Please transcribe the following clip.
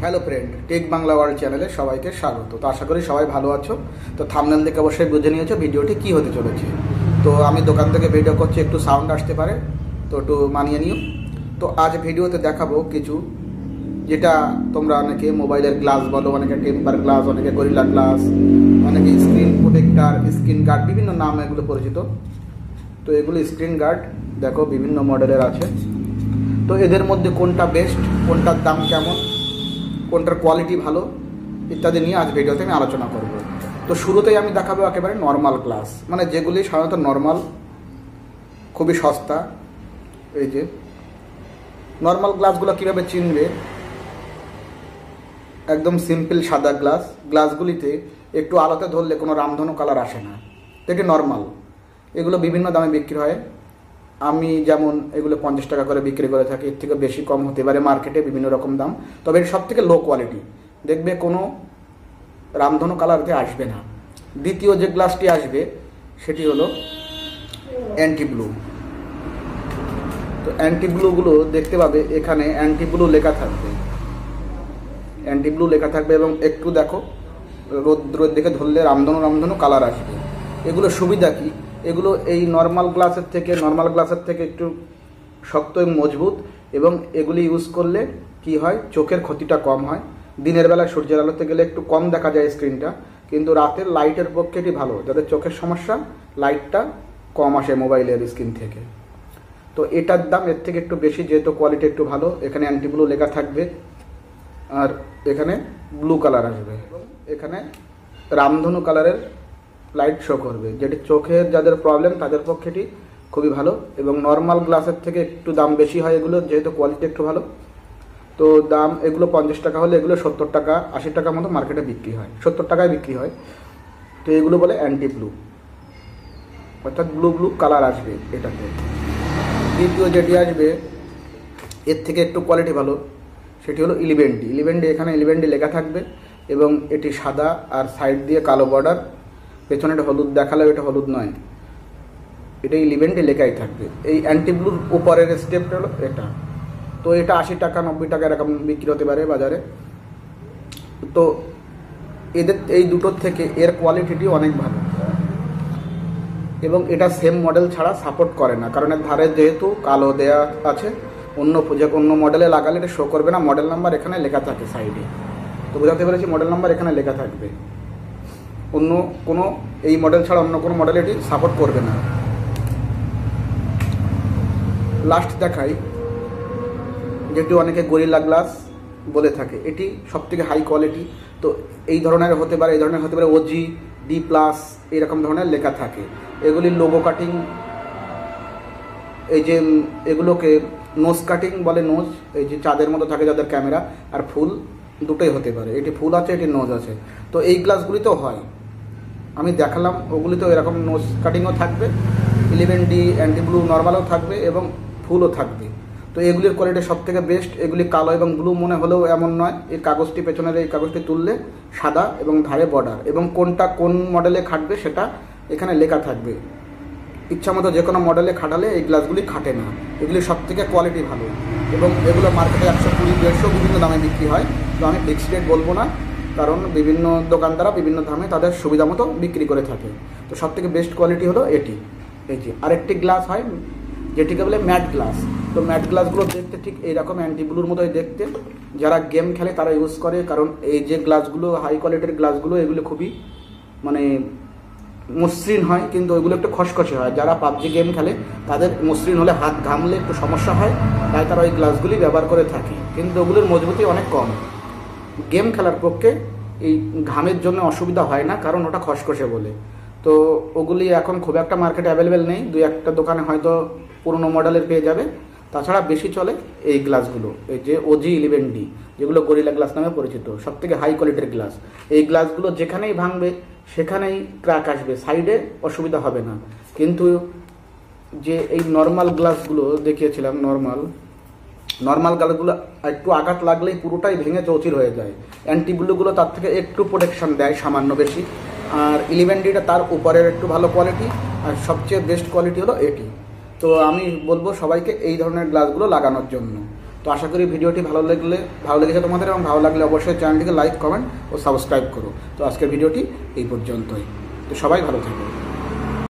Hello friend, Tech Bangla World চ্যানেলে সবাইকে স্বাগত। তো আশা করি সবাই ভালো আছো। তো থাম্বনেল দেখে অবশ্যই বুঝে নিয়েছো ভিডিওটি কী হতে চলেছে। তো আমি দোকান থেকে ভিডিও করছি, একটু সাউন্ড আসতে পারে, তো একটু মানিয়ে নিও। তো আজ ভিডিওতে দেখাবো কিছু, যেটা তোমরা অনেকে মোবাইলের গ্লাস বলো, অনেকে টেম্পার গ্লাস, অনেকে গরিলা গ্লাস, অনেকে স্ক্রিন প্রোটেক্টার, স্ক্রিন গার্ড, বিভিন্ন নাম এগুলো পরিচিত। তো এগুলো স্ক্রিন গার্ড দেখো বিভিন্ন মডেলের আছে। তো এদের মধ্যে কোনটা বেস্ট, কোনটার দাম কেমন, কোনটার কোয়ালিটি ভালো ইত্যাদি নিয়ে আজ ভিডিওতে আমি আলোচনা করব। তো শুরুতেই আমি দেখাবো একেবারে নর্মাল গ্লাস, মানে যেগুলি সাধারণত নর্মাল, খুবই সস্তা। এই যে নর্মাল গ্লাসগুলো কীভাবে চিনবে, একদম সিম্পল সাদা গ্লাস। গ্লাসগুলিতে একটু আলোতে ধরলে কোনো রামধনু কালার আসে না, এটি নর্মাল। এগুলো বিভিন্ন দামে বিক্রি হয়। আমি যেমন এগুলো 50 টাকা করে বিক্রি করে থাকি, এর থেকে বেশি কম হতে পারে মার্কেটে, বিভিন্ন রকম দাম। তবে এর সব থেকে লো কোয়ালিটি, দেখবে কোনো রামধনু কালারতে আসবে না। দ্বিতীয় যে গ্লাসটি আসবে সেটি হলো অ্যান্টি ব্লু। তো অ্যান্টি ব্লুগুলো দেখতে পাবে, এখানে অ্যান্টি ব্লু লেখা থাকবে, অ্যান্টি ব্লু লেখা থাকবে এবং একটু দেখো রোদ দেখে ধরলে রামধনু কালার আসবে। এগুলো সুবিধা কি, এগুলো এই নর্মাল গ্লাসের থেকে একটু শক্ত এবং মজবুত, এবং এগুলি ইউজ করলে কি হয়, চোখের ক্ষতিটা কম হয়। দিনের বেলা সূর্যের আলোতে গেলে একটু কম দেখা যায় স্ক্রিনটা, কিন্তু রাতের লাইটের পক্ষে এটি ভালো। যাদের চোখের সমস্যা, লাইটটা কম আসে মোবাইলের স্ক্রিন থেকে। তো এটার দাম এর থেকে একটু বেশি, যেহেতু কোয়ালিটি একটু ভালো। এখানে অ্যান্টি ব্লু লেখা থাকবে, আর এখানে ব্লু কালার আসবে, এবং এখানে রামধনু কালারের লাইট শো করবে, যেটি চোখের যাদের প্রবলেম তাদের পক্ষে এটি খুবই ভালো। এবং নর্মাল গ্লাসের থেকে একটু দাম বেশি হয় এগুলো, যেহেতু কোয়ালিটি একটু ভালো। তো দাম এগুলো 50 টাকা হলে এগুলো 70 টাকা 80 টাকার মতো মার্কেটে বিক্রি হয়, 70 টাকায় বিক্রি হয়। তো এগুলো বলে অ্যান্টি ব্লু, অর্থাৎ ব্লু কালার আসবে এটাতে। দ্বিতীয় যেটি আসবে এর থেকে একটু কোয়ালিটি ভালো, সেটি হলো 11D। এখানে 11D লেখা থাকবে, এবং এটি সাদা আর সাইড দিয়ে কালো বর্ডার, পেছনে এটা হলুদ দেখালেও এটা হলুদ নয়, এটা 11D লেখাই থাকবে। এই অ্যান্টি ব্লুর উপরের স্টেপটা হলো এটা। তো এটা 80 টাকা 90 টাকা এরকম বিক্রি হতে পারে বাজারে। তো এদের এই দুটোর থেকে এর কোয়ালিটিটি অনেক ভালো, এবং এটা সেম মডেল ছাড়া সাপোর্ট করে না, কারণ এর ধারে যেহেতু কালো দেয়া আছে। অন্য মডেলে লাগালে এটা শো করবে না, মডেল নাম্বার এখানে লেখা থাকে সাইডে। তো বোঝাতে পেরেছি, মডেল নাম্বার এখানে লেখা থাকবে। অন্য কোনো এই মডেল ছাড়া অন্য কোনো মডেল এটি সাপোর্ট করবে না। লাস্ট দেখাই, যেটি অনেকে গরিলা গ্লাস বলে থাকে, এটি সবথেকে হাই কোয়ালিটি। তো এই ধরনের হতে পারে OG, D+, এরকম ধরনের লেখা থাকে। এগুলির লোগো কাটিং, এই যে এগুলোকে নোজ কাটিং বলে, নোজ এই যে চাঁদের মতো থাকে যাদের ক্যামেরা, আর ফুল দুটোই হতে পারে। এটি ফুল আছে, এটি নোজ আছে। তো এই গ্লাসগুলিতেও হয়, আমি দেখালাম। ওগুলিতেও এরকম নোজ কাটিংও থাকবে, 11D অ্যান্টি ব্লু নর্মালও থাকবে, এবং ফুলও থাকবে। তো এগুলির কোয়ালিটি সব থেকে বেস্ট। এগুলি কালো এবং ব্লু মনে হলেও এমন নয়। এই কাগজটি, পেছনের এই কাগজটি তুললে সাদা এবং ধারে বর্ডার, এবং কোনটা কোন মডেলে খাটবে সেটা এখানে লেখা থাকবে। ইচ্ছা মতো যে কোনো মডেলে খাটালে এই গ্লাসগুলি খাটে না। এগুলি সব থেকে কোয়ালিটি ভালো, এবং এগুলো মার্কেটে 120, 150 বিভিন্ন দামে বিক্রি হয়। তো আমি ফিক্সড রেট বলবো না, কারণ বিভিন্ন দোকানদাররা বিভিন্ন দামে তাদের সুবিধা মতো বিক্রি করে থাকে। তো সব থেকে বেস্ট কোয়ালিটি হলো এটি। এই যে আরেকটি গ্লাস হয় যেটিকে বলে ম্যাট গ্লাস। তো ম্যাট গ্লাসগুলো দেখতে ঠিক এইরকম অ্যান্টি ব্লুর মতোই দেখতে। যারা গেম খেলে তারা ইউজ করে, কারণ এই যে গ্লাসগুলো হাই কোয়ালিটির গ্লাসগুলো, এগুলো খুবই মানে মসৃণ হয়, কিন্তু ওইগুলো একটু খসখসে হয়। যারা পাবজি গেম খেলে তাদের মসৃণ হলে হাত ঘামলে একটু সমস্যা হয়, তাই তারা ওই গ্লাসগুলি ব্যবহার করে থাকে। কিন্তু ওগুলোর মজবুতি অনেক কম। গেম খেলার পক্ষে এই ঘামের জন্য অসুবিধা হয় না, কারণ ওটা খসখসে বলে। তো ওগুলি এখন খুব একটা মার্কেটে অ্যাভেলেবেল নেই, 2-1টা দোকানে হয়তো পুরনো মডেলের পেয়ে যাবে। তাছাড়া বেশি চলে এই গ্লাসগুলো, এই যে OG 11D, যেগুলো গরিলা গ্লাস নামে পরিচিত, সব থেকে হাই কোয়ালিটির গ্লাস। এই গ্লাসগুলো যেখানেই ভাঙবে সেখানেই ক্র্যাক আসবে, সাইডে অসুবিধা হবে না। কিন্তু যে এই নর্মাল গ্লাসগুলো দেখিয়েছিলাম, নর্মাল গ্লাসগুলো একটু আঘাত লাগলেই পুরোটাই ভেঙে চৌচির হয়ে যায়। অ্যান্টি ব্লুগুলো তার থেকে একটু প্রোটেকশন দেয়, সামান্য বেশি। আর 11Dটা তার উপরের একটু ভালো কোয়ালিটি, আর সবচেয়ে বেস্ট কোয়ালিটি হলো এটি। তো আমি বলবো সবাইকে এই ধরনের গ্লাসগুলো লাগানোর জন্য। তো আশা করি ভিডিওটি ভালো লেগেছে তোমাদের, এবং ভালো লাগলে অবশ্যই চ্যানেলটিকে লাইক, কমেন্ট ও সাবস্ক্রাইব করো। তো আজকের ভিডিওটি এই পর্যন্তই। তো সবাই ভালো থাকো।